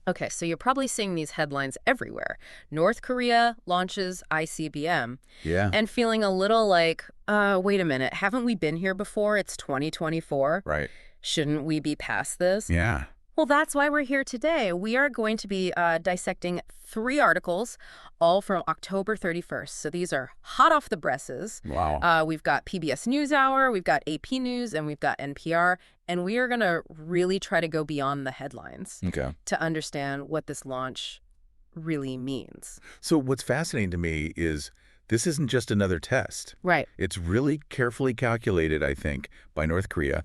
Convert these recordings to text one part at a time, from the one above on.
Okay, so you're probably seeing these headlines everywhere. North Korea launches ICBM, Yeah, and feeling a little like, wait a minute, haven't we been here before? It's 2024. right. Shouldn't we be past this? Yeah. Well, that's why we're here today. We are going to be dissecting 3 articles, all from October 31st. So these are hot off the presses. Wow. We've got PBS NewsHour, we've got AP News, and we've got NPR. And we are going to really try to go beyond the headlines Okay. to understand what this launch really means. So what's fascinating to me is this isn't just another test. Right. It's really carefully calculated, I think, by North Korea,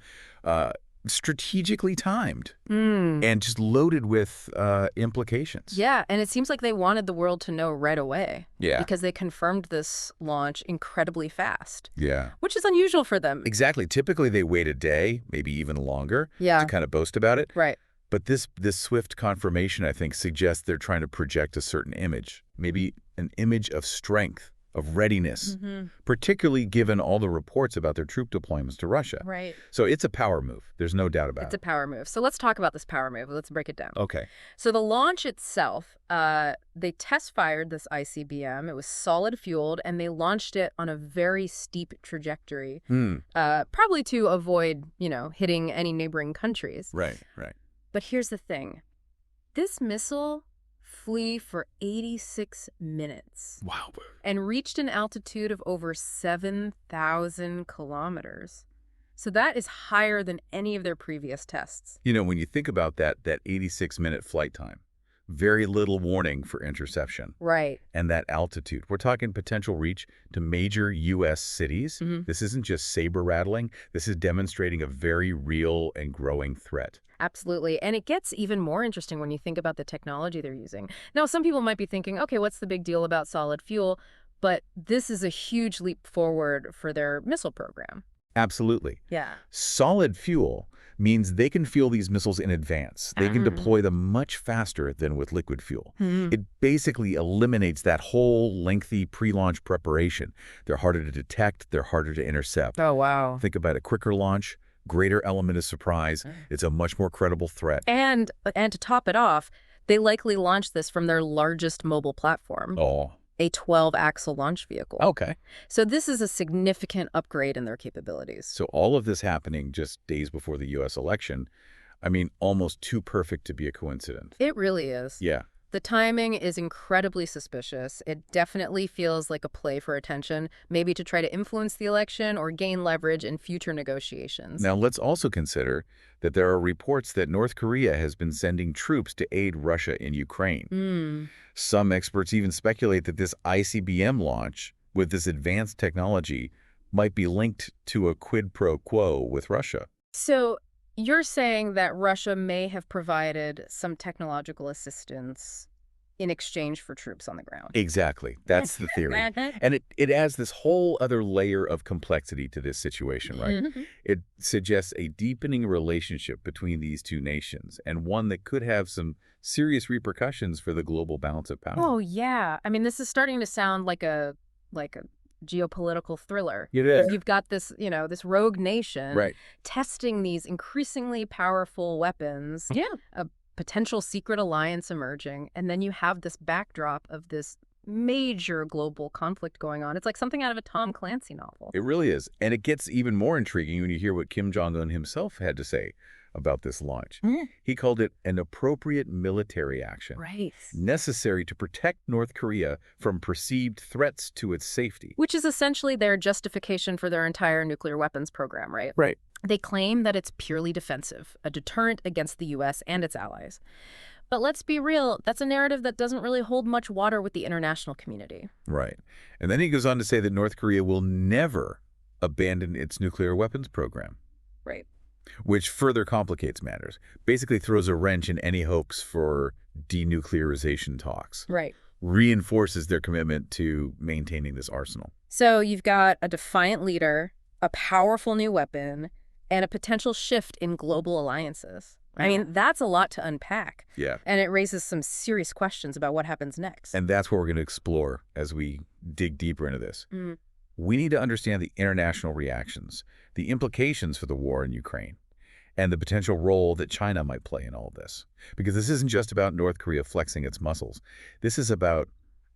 strategically timed, and just loaded with implications. Yeah, and it seems like they wanted the world to know right away. Yeah. Because they confirmed this launch incredibly fast, Yeah. which is unusual for them. Exactly. Typically, they wait a day, maybe even longer, Yeah. to kind of boast about it. Right. But this swift confirmation, I think, suggests they're trying to project a certain image, maybe an image of strength, of readiness, particularly given all the reports about their troop deployments to Russia. Right. So it's a power move. There's no doubt about It's it. a power move. So let's talk about this power move. Let's break it down. Okay. So the launch itself, they test fired this ICBM. It was solid fueled, and they launched it on a very steep trajectory, probably to avoid, hitting any neighboring countries. Right, right. But here's the thing. This missile flew for 86 minutes Wow. and reached an altitude of over 7,000 kilometers. So that is higher than any of their previous tests. When you think about that 86-minute flight time, very little warning for interception. Right. And that altitude. We're talking potential reach to major U.S. cities. This isn't just saber rattling. This is demonstrating a very real and growing threat. Absolutely. And it gets even more interesting when you think about the technology they're using. Now, some people might be thinking, okay, what's the big deal about solid fuel? But this is a huge leap forward for their missile program. Absolutely. Yeah. Solid fuel means they can fuel these missiles in advance. They can deploy them much faster than with liquid fuel. It basically eliminates that whole lengthy pre-launch preparation. They're harder to detect. They're harder to intercept. Oh, wow. Think about a quicker launch, greater element of surprise. It's a much more credible threat. And to top it off, they likely launched this from their largest mobile platform, Oh, a 12-axle launch vehicle. okay. So this is a significant upgrade in their capabilities. So all of this happening just days before the U.S. election, I mean, almost too perfect to be a coincidence. It really is. Yeah. The timing is incredibly suspicious. It definitely feels like a play for attention, maybe to try to influence the election or gain leverage in future negotiations. Now, let's also consider that there are reports that North Korea has been sending troops to aid Russia in Ukraine. Some experts even speculate that this ICBM launch with this advanced technology might be linked to a quid pro quo with Russia. So you're saying that Russia may have provided some technological assistance in exchange for troops on the ground. Exactly. That's the theory. And it adds this whole other layer of complexity to this situation, right? It suggests a deepening relationship between these two nations, and one that could have some serious repercussions for the global balance of power. Oh, yeah. I mean, this is starting to sound like a geopolitical thriller. It is. You've got this, this rogue nation Right. testing these increasingly powerful weapons. Yeah. A potential secret alliance emerging, and then you have this backdrop of this major global conflict going on. It's like something out of a Tom Clancy novel. It really is. And it gets even more intriguing when you hear what Kim Jong Un himself had to say about this launch. He called it an appropriate military action. Right. Necessary to protect North Korea from perceived threats to its safety. Which is essentially their justification for their entire nuclear weapons program, right? Right. They claim that it's purely defensive, a deterrent against the U.S. and its allies. But let's be real, that's a narrative that doesn't really hold much water with the international community. Right. And then he goes on to say that North Korea will never abandon its nuclear weapons program. Right. Which further complicates matters. Basically throws a wrench in any hopes for denuclearization talks. Right. Reinforces their commitment to maintaining this arsenal. So you've got a defiant leader, a powerful new weapon, and a potential shift in global alliances. I mean, that's a lot to unpack. Yeah. And it raises some serious questions about what happens next. And that's what we're going to explore as we dig deeper into this. We need to understand the international reactions, the implications for the war in Ukraine, and the potential role that China might play in all of this. Because this isn't just about North Korea flexing its muscles. This is about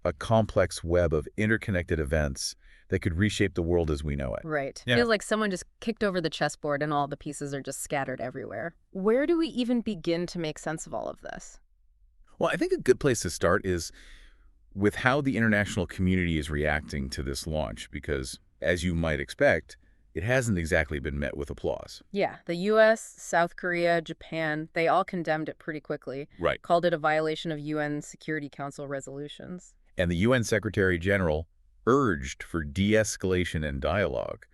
a complex web of interconnected events that could reshape the world as we know it. Right. Yeah. Feels like someone just kicked over the chessboard and all the pieces are just scattered everywhere. Where do we even begin to make sense of all of this? Well, I think a good place to start is with how the international community is reacting to this launch, because, as you might expect, it hasn't exactly been met with applause. Yeah, the U.S., South Korea, Japan, they all condemned it pretty quickly. Right. Called it a violation of UN Security Council resolutions. And the UN Secretary General urged for de-escalation and dialogue.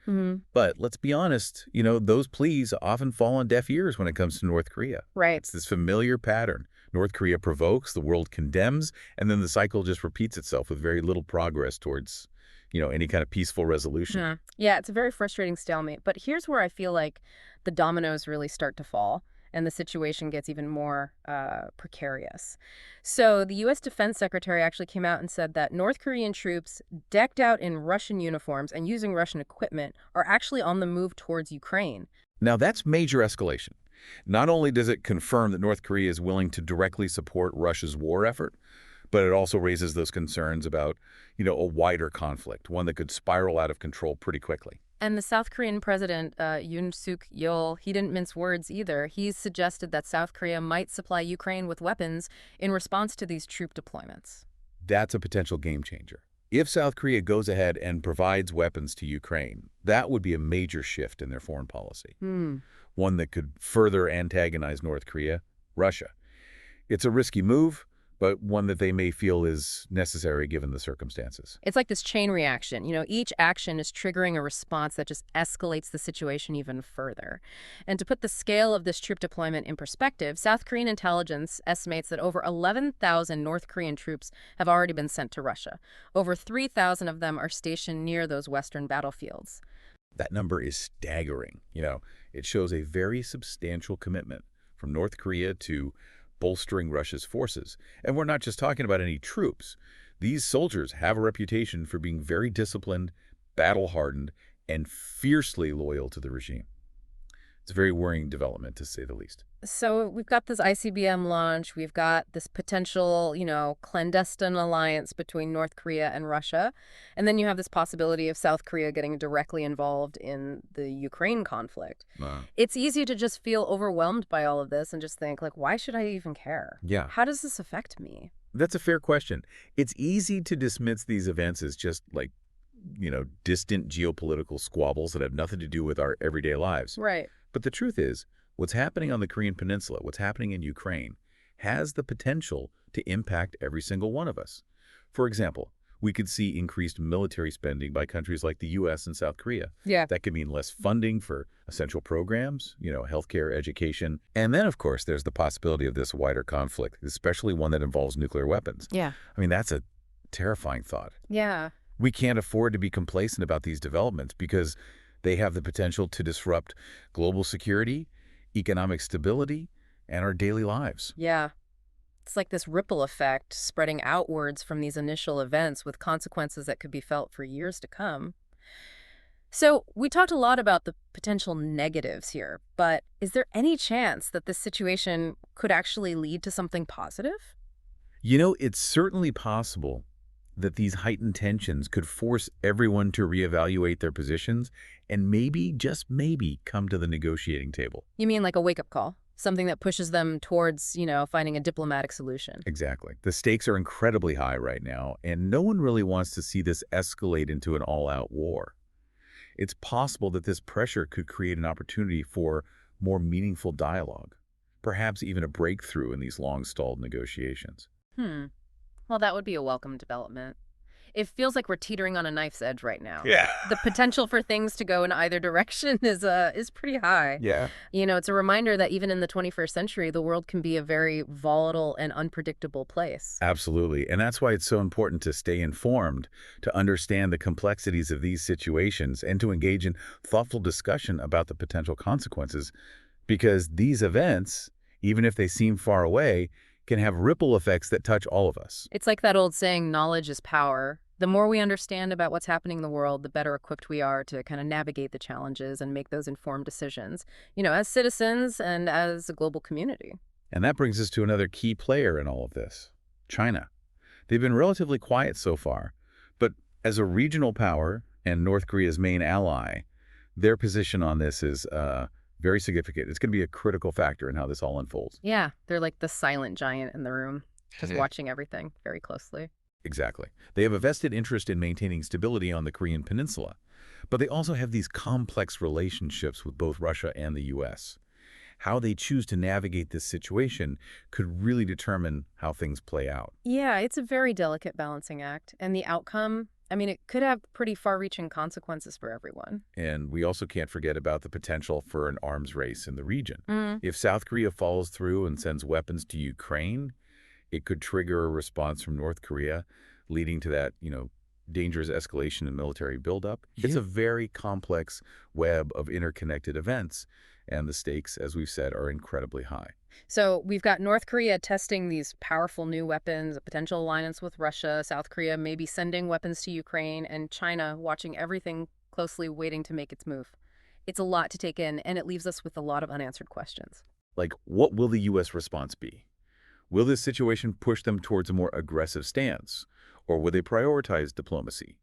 But let's be honest, those pleas often fall on deaf ears when it comes to North Korea. Right. It's this familiar pattern. North Korea provokes, the world condemns, and then the cycle just repeats itself with very little progress towards, any kind of peaceful resolution. Yeah, it's a very frustrating stalemate. But here's where I feel like the dominoes really start to fall and the situation gets even more precarious. So the U.S. Defense Secretary actually came out and said that North Korean troops decked out in Russian uniforms and using Russian equipment are actually on the move towards Ukraine. Now, that's major escalation. Not only does it confirm that North Korea is willing to directly support Russia's war effort, but it also raises those concerns about, a wider conflict, one that could spiral out of control pretty quickly. And the South Korean president, Yoon Suk-yeol, he didn't mince words either. He's suggested that South Korea might supply Ukraine with weapons in response to these troop deployments. That's a potential game changer. If South Korea goes ahead and provides weapons to Ukraine, that would be a major shift in their foreign policy. One that could further antagonize North Korea, Russia. It's a risky move, but one that they may feel is necessary given the circumstances. It's like this chain reaction. Each action is triggering a response that just escalates the situation even further. And to put the scale of this troop deployment in perspective, South Korean intelligence estimates that over 11,000 North Korean troops have already been sent to Russia. Over 3,000 of them are stationed near those Western battlefields. That number is staggering. It shows a very substantial commitment from North Korea to bolstering Russia's forces. And we're not just talking about any troops. These soldiers have a reputation for being very disciplined, battle-hardened, and fiercely loyal to the regime. It's a very worrying development, to say the least. So we've got this ICBM launch. We've got this potential, clandestine alliance between North Korea and Russia. And then you have this possibility of South Korea getting directly involved in the Ukraine conflict. Wow. It's easy to just feel overwhelmed by all of this and just think, why should I even care? Yeah. How does this affect me? That's a fair question. It's easy to dismiss these events as just distant geopolitical squabbles that have nothing to do with our everyday lives. Right. But the truth is, what's happening on the Korean Peninsula, what's happening in Ukraine, has the potential to impact every single one of us. For example, we could see increased military spending by countries like the U.S. and South Korea. Yeah. That could mean less funding for essential programs, healthcare, education. And then, of course, there's the possibility of this wider conflict, especially one that involves nuclear weapons. Yeah. I mean, that's a terrifying thought. Yeah. We can't afford to be complacent about these developments because they have the potential to disrupt global security, economic stability, and our daily lives. Yeah. It's like this ripple effect spreading outwards from these initial events with consequences that could be felt for years to come. So we talked a lot about the potential negatives here, but is there any chance that this situation could actually lead to something positive? It's certainly possible that these heightened tensions could force everyone to reevaluate their positions and maybe, just maybe, come to the negotiating table. You mean like a wake-up call? Something that pushes them towards, finding a diplomatic solution. Exactly. The stakes are incredibly high right now, and no one really wants to see this escalate into an all-out war. It's possible that this pressure could create an opportunity for more meaningful dialogue, perhaps even a breakthrough in these long-stalled negotiations. Well, that would be a welcome development. It feels like we're teetering on a knife's edge right now. Yeah. The potential for things to go in either direction is pretty high. Yeah. It's a reminder that even in the 21st century, the world can be a very volatile and unpredictable place. Absolutely. And that's why it's so important to stay informed, to understand the complexities of these situations, and to engage in thoughtful discussion about the potential consequences. Because these events, even if they seem far away, can have ripple effects that touch all of us. It's like that old saying, knowledge is power. The more we understand about what's happening in the world, the better equipped we are to kind of navigate the challenges and make those informed decisions, as citizens and as a global community. And that brings us to another key player in all of this, China. They've been relatively quiet so far, but as a regional power and North Korea's main ally, their position on this is very significant. It's going to be a critical factor in how this all unfolds. Yeah, they're like the silent giant in the room, just Yeah. watching everything very closely. Exactly. They have a vested interest in maintaining stability on the Korean peninsula, but they also have these complex relationships with both Russia and the U.S. How they choose to navigate this situation could really determine how things play out. Yeah, it's a very delicate balancing act. And the outcome, I mean, it could have pretty far-reaching consequences for everyone. And we also can't forget about the potential for an arms race in the region. Mm. If South Korea follows through and sends weapons to Ukraine, it could trigger a response from North Korea, leading to that, dangerous escalation in military buildup. It's a very complex web of interconnected events, and the stakes, as we've said, are incredibly high. So we've got North Korea testing these powerful new weapons, a potential alliance with Russia, South Korea maybe sending weapons to Ukraine, and China watching everything closely, waiting to make its move. It's a lot to take in, and it leaves us with a lot of unanswered questions. Like, what will the U.S. response be? Will this situation push them towards a more aggressive stance, or will they prioritize diplomacy?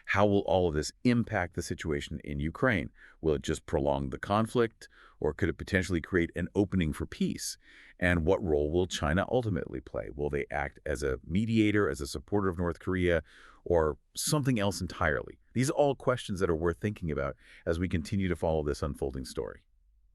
How will all of this impact the situation in Ukraine? Will it just prolong the conflict, or could it potentially create an opening for peace? And what role will China ultimately play? Will they act as a mediator, as a supporter of North Korea, or something else entirely? These are all questions that are worth thinking about as we continue to follow this unfolding story.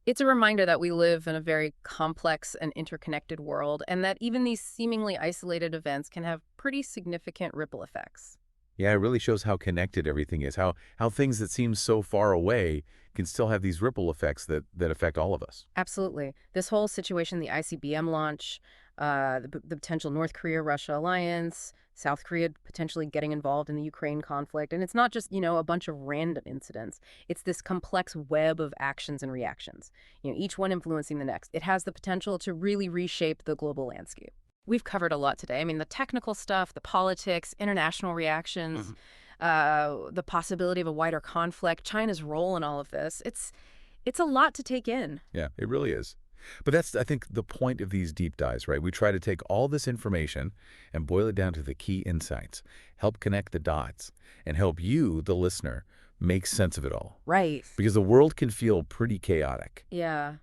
It's a reminder that we live in a very complex and interconnected world, and that even these seemingly isolated events can have pretty significant ripple effects. Yeah, it really shows how connected everything is, how things that seem so far away can still have these ripple effects that affect all of us. Absolutely. This whole situation, the ICBM launch, the potential North Korea-Russia alliance, South Korea potentially getting involved in the Ukraine conflict. And it's not just, a bunch of random incidents. It's this complex web of actions and reactions, each one influencing the next. It has the potential to really reshape the global landscape. We've covered a lot today. I mean, the technical stuff, the politics, international reactions, the possibility of a wider conflict, China's role in all of this. It's a lot to take in. Yeah, it really is. But that's, I think, the point of these deep dives, right? We try to take all this information and boil it down to the key insights, help connect the dots, and help you, the listener, make sense of it all. Right. Because the world can feel pretty chaotic. Yeah.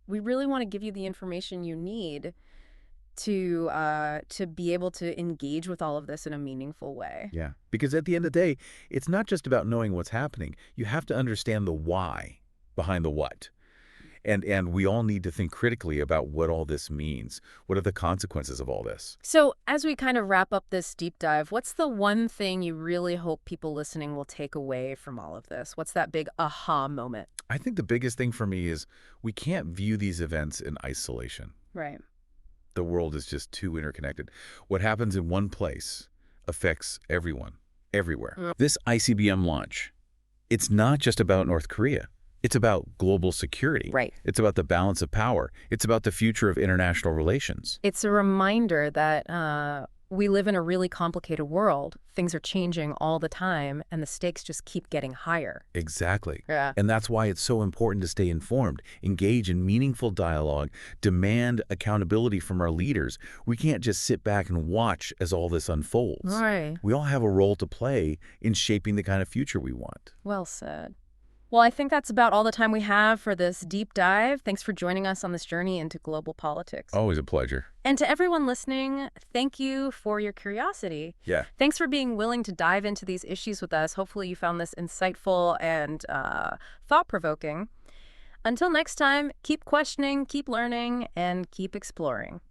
We really want to give you the information you need to be able to engage with all of this in a meaningful way. Yeah. Because at the end of the day, it's not just about knowing what's happening. You have to understand the why behind the what. And we all need to think critically about what all this means. What are the consequences of all this? So as we kind of wrap up this deep dive, what's the one thing you really hope people listening will take away from all of this? What's that big aha moment? I think the biggest thing for me is we can't view these events in isolation. Right. The world is just too interconnected. What happens in one place affects everyone, everywhere. This ICBM launch, it's not just about North Korea. It's about global security. Right. It's about the balance of power. It's about the future of international relations. It's a reminder that we live in a really complicated world. Things are changing all the time, and the stakes just keep getting higher. Exactly. Yeah. And that's why it's so important to stay informed, engage in meaningful dialogue, demand accountability from our leaders. We can't just sit back and watch as all this unfolds. Right. We all have a role to play in shaping the kind of future we want. Well said. Well, I think that's about all the time we have for this deep dive. Thanks for joining us on this journey into global politics. Always a pleasure. And to everyone listening, thank you for your curiosity. Yeah. Thanks for being willing to dive into these issues with us. Hopefully you found this insightful and thought-provoking. Until next time, keep questioning, keep learning, and keep exploring.